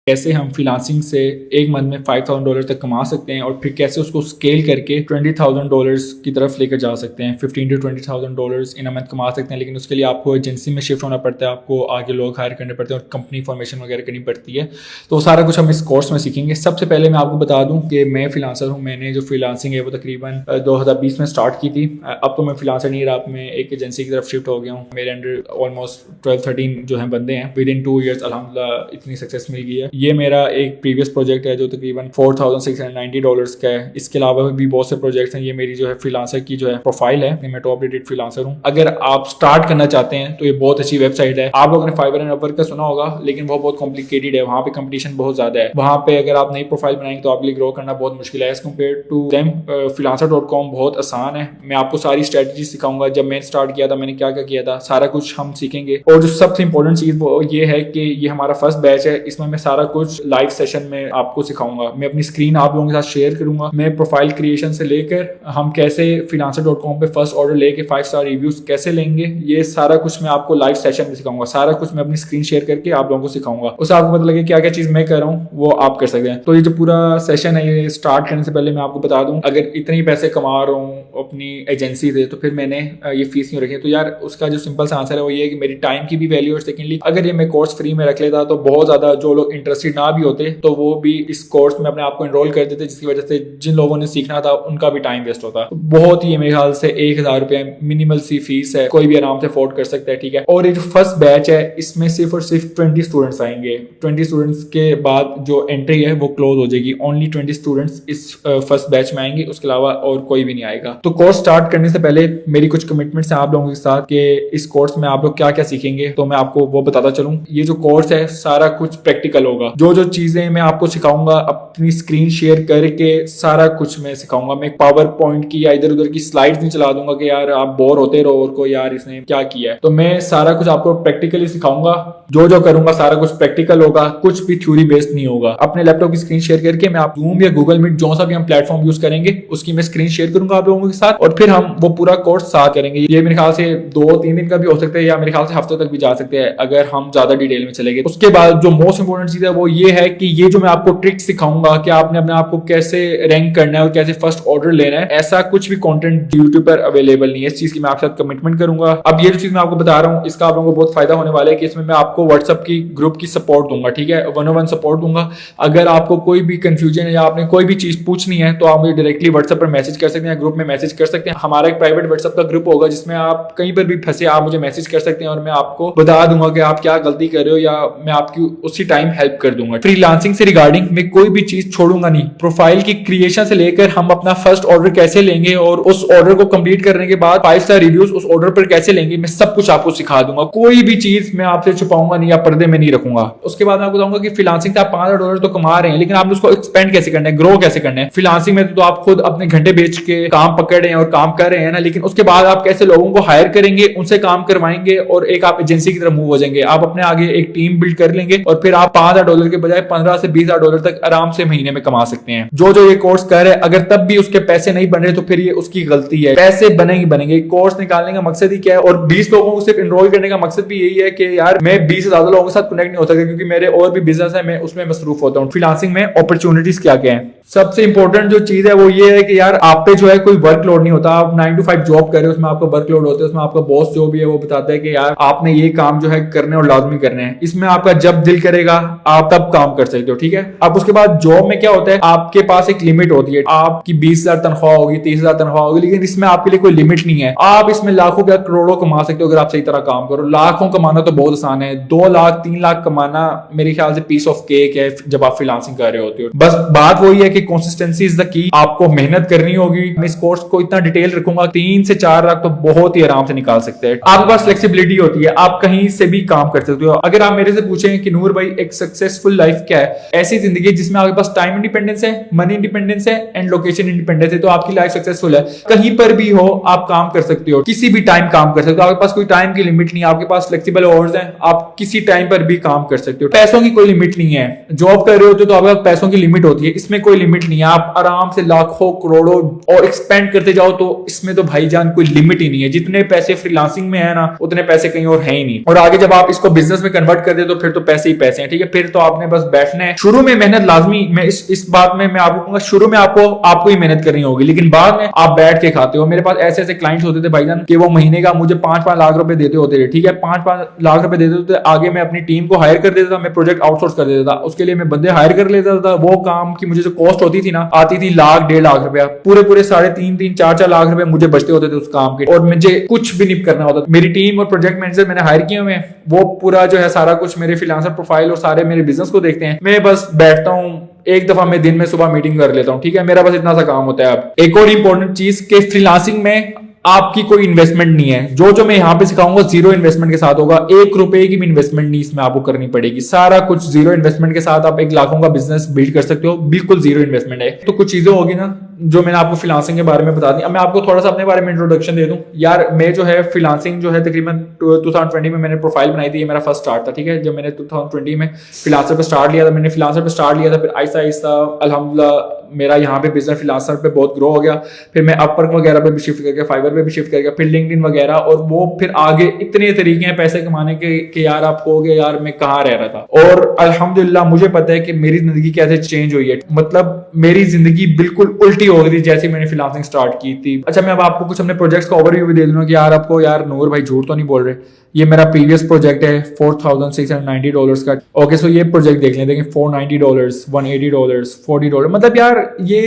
कैसे हम फ्रीलांसिंग से एक मंथ में $5,000 तक कमा सकते हैं और फिर कैसे उसको स्केल करके $20,000 की तरफ लेकर जा सकते हैं। $15,000 to $20,000 इन अ मंथ कमा सकते हैं, लेकिन उसके लिए आपको एजेंसी में शिफ्ट होना पड़ता है, आपको आगे लोग हायर करने पड़ते हैं और कंपनी फॉर्मेशन वगैरह करनी पड़ती है। तो सारा कुछ हम इस कोर्स में सीखेंगे। सबसे पहले मैं आपको बता दूं कि मैं फ्रीलांसर हूं। मैंने जो फ्रीलांसिंग है वो तकरीबन 2020 में स्टार्ट की थी। अब तो मैं फ्रीलांसर नहीं रहा, अब मैं एक एजेंसी की तरफ शिफ्ट हो गया हूँ। मेरे अंडर ऑलमोस्ट 12-13 जो है बंदे हैं। विद इन 2 years अल्हम्दुलिल्लाह इतनी सक्सेस मिल गई है। ये मेरा एक प्रीवियस प्रोजेक्ट है जो तकरीबन $4,690 का है। इसके अलावा भी बहुत से प्रोजेक्ट्स हैं। ये मेरी जो है फ्रीलांसर की जो है प्रोफाइल है। मैं टॉप रेटेड फ्रीलांसर हूँ। अगर आप स्टार्ट करना चाहते हैं तो ये बहुत अच्छी वेबसाइट है। आप लोगों ने फाइवर एंड अपवर्क का सुना होगा, लेकिन वो बहुत कॉम्प्लिकेटेड है। वहाँ पे कंपटीशन बहुत ज्यादा है। वहाँ पे अगर आप नई प्रोफाइल बनाएंगे तो आपके लिए ग्रो करना बहुत मुश्किल है as compare to them. freelancer.com बहुत आसान है। मैं आपको सारी स्ट्रेटजी सिखाऊंगा। जब मैं स्टार्ट किया था मैंने क्या क्या किया था, सारा कुछ हम सीखेंगे। और जो सबसे इंपॉर्टेंट चीज वो ये है कि ये हमारा फर्स्ट बैच है। इसमें मैं सारा कुछ लाइव सेशन में आपको सिखाऊंगा। मैं अपनी स्क्रीन आप लोगों के साथ शेयर करूंगा। मैं प्रोफाइल क्रिएशन से लेकर हम कैसे freelancer.com पे फर्स्ट ऑर्डर लेके 5 स्टार रिव्यूज कैसे लेंगे, ये सारा कुछ मैं आपको लाइव सेशन में सिखाऊंगा। सारा कुछ मैं अपनी स्क्रीन शेयर करके आप लोगों को सिखाऊंगा। उससे आपको पता लगे क्या क्या चीज मैं कर रहा हूँ वो आप कर सकते हैं। तो ये जो पूरा सेशन है ये स्टार्ट करने से पहले मैं आपको बता दूं, अगर इतने पैसे कमा रहा हूँ अपनी एजेंसी से तो फिर मैंने ये फीस क्यों रखी है। तो यार उसका जो सिंपल सा आंसर है वो ये है कि मेरी टाइम की भी वैल्यू, और सेकेंडली अगर ये मैं कोर्स फ्री में रख लेता तो बहुत ज्यादा जो लोग इंटरेस्टेड ना भी होते तो वो भी इस कोर्स में अपने आप को एनरोल कर देते, जिसकी वजह से जिन लोगों ने सीखना था उनका भी टाइम वेस्ट होता। बहुत ही मेरे ख्याल से $1,000 मिनिमल सी फीस है, कोई भी आराम से अफोर्ड कर सकता है, ठीक है। और ये जो फर्स्ट बैच है इसमें सिर्फ और सिर्फ 20 स्टूडेंट्स आएंगे। 20 स्टूडेंट्स के बाद जो एंट्री है वो क्लोज हो जाएगी। ओनली 20 स्टूडेंट्स इस फर्स्ट बैच में आएंगे, उसके अलावा और कोई भी नहीं आएगा। तो कोर्स स्टार्ट करने से पहले मेरी कुछ कमिटमेंट्स हैं आप लोगों के साथ कि इस कोर्स में आप लोग क्या क्या सीखेंगे, तो मैं आपको वो बताता चलूं। ये जो कोर्स है सारा कुछ प्रैक्टिकल होगा। जो जो चीजें मैं आपको सिखाऊंगा अपनी स्क्रीन शेयर करके सारा कुछ मैं सिखाऊंगा। मैं पावर पॉइंट की या इधर उधर की स्लाइड्स नहीं चला दूंगा कि यार आप बोर होते रहो और को यार इसने क्या किया है। तो मैं सारा कुछ आपको प्रैक्टिकली सिखाऊंगा। जो जो करूंगा सारा कुछ प्रैक्टिकल होगा, कुछ भी थ्योरी बेस्ड नहीं होगा। अपने लैपटॉप की स्क्रीन शेयर करके मैं आप जूम या गूगल मीट जो सा भी हम प्लेटफॉर्म यूज करेंगे उसकी मैं स्क्रीन शेयर करूंगा आप लोगों के साथ, और फिर हम वो पूरा कोर्स साथ करेंगे। ये मेरे ख्याल से 2-3 दिन का भी हो सकता है या मेरे ख्याल से हफ्ते तक भी जा सकते हैं अगर हम ज्यादा डिटेल में चलेंगे। उसके बाद जो मोस्ट इंपोर्टेंट चीज है वो ये है कि ये जो मैं आपको ट्रिक सिखाऊंगा कि आपने अपने आप को कैसे रैंक करना है और कैसे फर्स्ट ऑर्डर लेना है, ऐसा कुछ भी कंटेंट यूट्यूब पर अवेलेबल नहीं है। इस चीज की मैं आपके साथ कमिटमेंट करूंगा। अब ये जो चीज मैं आपको बता रहा हूँ इसका आप लोगों को बहुत फायदा होने वाला है कि इसमें मैं आपको व्हाट्सएप की ग्रुप की सपोर्ट दूंगा, ठीक है, 1-on-1 सपोर्ट दूंगा। अगर आपको कोई भी कंफ्यूजन है या आपने कोई भी चीज पूछनी है तो आप मुझे डायरेक्टली व्हाट्सएप पर मैसेज कर सकते हैं, ग्रुप में मैसेज कर सकते हैं। हमारा एक प्राइवेट व्हाट्सएप का ग्रुप होगा जिसमें आप कहीं पर भी फंसे आप मुझे मैसेज कर सकते हैं और मैं आपको बता दूंगा कि आप क्या गलती कर रहे हो या मैं आपकी उसी टाइम हेल्प कर दूंगा। फ्रीलांसिंग से रिगार्डिंग मैं कोई भी चीज छोड़ूंगा नहीं। प्रोफाइल की क्रिएशन से लेकर हम अपना फर्स्ट ऑर्डर कैसे लेंगे और उस ऑर्डर को कंप्लीट करने के बाद 5 स्टार रिव्यूज उस ऑर्डर पर कैसे लेंगे, मैं सब कुछ आपको सिखा दूंगा। कोई भी चीज मैं आपसे छुपाऊंगा नहीं या पर्दे में नहीं रखूंगा। उसके बाद मैं आपको बताऊंगा कि फ्रीलांसिंग से आप $5,000 तो कमा रहे हैं, लेकिन आपने उसको एक्सपेंड कैसे करना है, ग्रो कैसे करना है। फ्रीलांसिंग में तो आप खुद अपने घंटे बेच के काम पकड़ रहे हैं और काम कर रहे हैं ना, लेकिन उसके बाद आप कैसे लोगों को हायर करेंगे, उनसे काम करवाएंगे और एक आप एजेंसी की तरफ मूव हो जाएंगे। आप अपने आगे एक टीम बिल्ड कर लेंगे और फिर आप $5,000 के बजाय $15,000 से $20,000 तक आराम से महीने में कमा सकते हैं। जो जो ये कोर्स कर रहे हैं अगर तब भी उसके पैसे नहीं बन रहे तो फिर ये उसकी गलती है। पैसे बनेंगे। कोर्स निकालने का मकसद ही क्या है, और 20 लोगों को सिर्फ एनरोल करने का मकसद भी यही है कि यार मैं 20 से ज्यादा लोगों के साथ कनेक्ट नहीं हो सकता क्योंकि मेरे और भी बिजनेस है, मैं उसमें मसरूफ होता हूँ। फ्रीलांसिंग में अपॉर्चुनिटीज क्या क्या है, सबसे इंपॉर्टेंट जो चीज है वो ये है कि यार आप पे जो है कोई वर्कलोड नहीं होता। आप 9 to 5 जॉब कर रहे हो, उसमें आपका वर्कलोड होता है, उसमें आपका बॉस जो भी है वो बताता है कि यार आपने ये काम जो है करने और लाजमी करने हैं। इसमें आपका जब दिल करेगा आप तब काम कर सकते हो, ठीक है। अब उसके बाद जॉब में क्या होता है, आपके पास एक लिमिट होती है। आपकी 20,000 तनख्वाह होगी, 30,000 तनख्वाह होगी, लेकिन इसमें आपके लिए कोई लिमिट नहीं है। आप इसमें लाखों या करोड़ों कमा सकते हो अगर आप सही तरह काम करो। लाखों कमाना तो बहुत आसान है, 2 लाख 3 लाख कमाना मेरे ख्याल से पीस ऑफ केक है जब आप फ्रीलांसिंग कर रहे होते हो। बस बात वही है कि कंसिस्टेंसी इज द की। आपको मेहनत करनी होगी। मैं इस कोर्स को इतना डिटेल रखूंगा, 3 से 4 लाख तो बहुत ही आराम से निकाल सकते हैं। आपके पास फ्लेक्सिबिलिटी होती है, आप कहीं से भी काम कर सकते हो। अगर आप मेरे से पूछें कि नूर भाई एक सक्सेसफुल लाइफ क्या है, ऐसी जिंदगी जिसमें आपके पास टाइम इंडिपेंडेंस है, मनी इंडिपेंडेंस है एंड लोकेशन इंडिपेंडेंस है, तो आपकी लाइफ सक्सेसफुल है। कहीं पर भी हो आप काम कर सकते हो, किसी भी टाइम काम कर सकते हो। आपके पास कोई टाइम की लिमिट नहीं है, आपके पास फ्लेक्सिबल आवर्स हैं। आप किसी टाइम पर भी काम कर सकते हो। पैसों की कोई लिमिट नहीं है। जॉब कर रहे होते तो आपके पैसों की लिमिट होती है, इसमें कोई लिमिट नहीं है। आप आराम से लाखों करोड़ों और एक्सपेंड करते जाओ, तो इसमें तो भाईजान कोई लिमिट ही नहीं है। जितने पैसे फ्रीलांसिंग में है ना, उतने पैसे कहीं और है ही नहीं। और आगे जब आप इसको बिजनेस में कन्वर्ट कर दे तो फिर तो पैसे ही पैसे हैं, ठीक है। फिर तो आपने बस बैठना है। शुरू में मेहनत लाजमी, मैं इस बात में मैं आपको कहूंगा, शुरू में आपको ही मेहनत करनी होगी, लेकिन बाद में आप बैठ के खाते हो। मेरे पास ऐसे ऐसे क्लाइंट्स होते थे भाईजान कि वो महीने का मुझे 5-5 लाख रुपए देते होते थे, ठीक है। 5-5 लाख रुपए देते होते, आगे मैं अपनी टीम को हायर कर देता था, मैं प्रोजेक्ट आउटसोर्स कर देता था, उसके लिए मैं बंदे हायर कर लेता था। वो काम की मुझे जो कॉस्ट होती थी ना, आती थी 1-1.5 लाख रुपया, पूरे 3.5 4 लाख रुपए मुझे बचते होते थे उस काम के, और मुझे कुछ भी नहीं करना होता। मेरी टीम और प्रोजेक्ट मैनेजर मैंने हायर किए हुए हैं, वो पूरा जो है सारा कुछ मेरे फ्रीलांसर प्रोफाइल और सारे मेरे बिजनेस को देखते हैं। मैं बस बैठता हूँ, एक दफा मैं दिन में सुबह मीटिंग कर लेता हूँ, ठीक है। मेरा बस इतना सा काम होता है। अब एक और इंपॉर्टेंट चीज के फ्रीलांसिंग में आपकी कोई इन्वेस्टमेंट नहीं है। जो मैं यहाँ पे सिखाऊंगा जीरो इन्वेस्टमेंट के साथ होगा। 1 रुपए की भी इन्वेस्टमेंट नहीं इसमें आपको करनी पड़ेगी। सारा कुछ जीरो इन्वेस्टमेंट के साथ आप 1 लाखों का बिजनेस बिल्ड कर सकते हो, बिल्कुल जीरो इन्वेस्टमेंट है। तो कुछ चीजें होगी ना जो मैंने आपको फ्रीलांसिंग के बारे में बता दी। अब मैं आपको थोड़ा सा अपने बारे में इंट्रोडक्शन दे दूं यार। मैं जो है फ्रीलांसिंग जो है तकरीबन 2020 में मैंने प्रोफाइल बनाई थी, ये मेरा फर्स्ट स्टार्ट था, ठीक है। जब मैंने 2020 में फ्रीलांसर पे स्टार्ट लिया था, मैंने फ्रीलांसर पे स्टार्ट लिया था, फिर आहिस्ता आहिस्ता अल्हम्दुलिल्लाह मेरा यहाँ पे बिजनेस फ्रीलांसर पे बहुत ग्रो हो गया। फिर मैं अपवर्क वगैरह पे भी शिफ्ट करके, फाइवर पे भी शिफ्ट करके, फिर लिंक्डइन वगैरह, और वो फिर आगे इतने तरीके हैं पैसे कमाने के कि यार आप कहोगे यार मैं कहाँ रह रहा था। और अल्हम्दुलिल्लाह मुझे पता है कि मेरी जिंदगी कैसे चेंज हुई है। मतलब मेरी जिंदगी बिल्कुल उल्टी हो गई थी जैसे मैंने फ्रीलांसिंग स्टार्ट की थी। अच्छा, मैं अब आपको कुछ अपने प्रोजेक्ट्स का ओवरव्यू भी दे दूंगा कि यार आपको, यार नूर भाई झूठ तो नहीं बोल रहे। ये मेरा प्रीवियस प्रोजेक्ट है $4,690 का। ओके, सो ये प्रोजेक्ट देख लेते हैं कि $490, $180, $40, मतलब यार ये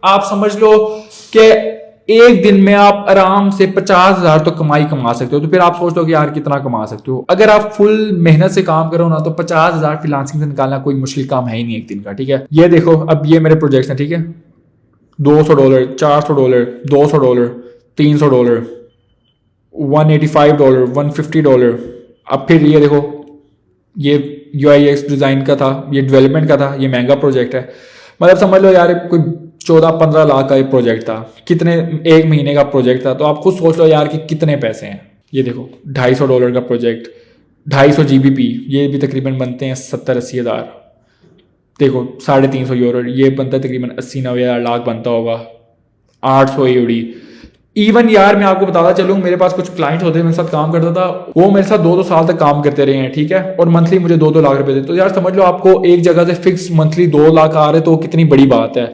आप समझ लो कि एक दिन में आप आराम से 50,000 तो कमा सकते हो। तो फिर आप सोच लो कि यार कितना कमा सकते हो। अगर आप फुल मेहनत से काम करो ना, तो 50,000 फ्रीलांसिंग से निकालना कोई मुश्किल काम है ही नहीं एक दिन का, ठीक है। ये देखो, अब ये मेरे प्रोजेक्ट हैं, ठीक है। $200, $400, $200, $300, $185, $150। अब फिर ये देखो, ये UIX डिजाइन का था, ये डेवलपमेंट का था, ये महंगा प्रोजेक्ट है। मतलब समझ लो यार कोई 14-15 लाख का एक प्रोजेक्ट था, कितने एक महीने का प्रोजेक्ट था। तो आप खुद सोच लो यार कि कितने पैसे हैं। ये देखो $250 का प्रोजेक्ट, 250 GBP, ये भी तकरीबन बनते हैं 70-80 हज़ार। देखो €350, ये बनता है तकरीबन 80-90 लाख बनता होगा। 800 AUD। इवन यार मैं आपको बताता चलूँ, मेरे पास कुछ क्लाइंट होते हैं, मेरे साथ काम करता था, वो मेरे साथ 2-2 साल तक काम करते रहे हैं, ठीक है। और मंथली मुझे 2-2 लाख रुपए देते। तो यार समझ लो आपको एक जगह से फिक्स मंथली 2 लाख आ रहे, तो कितनी बड़ी बात है।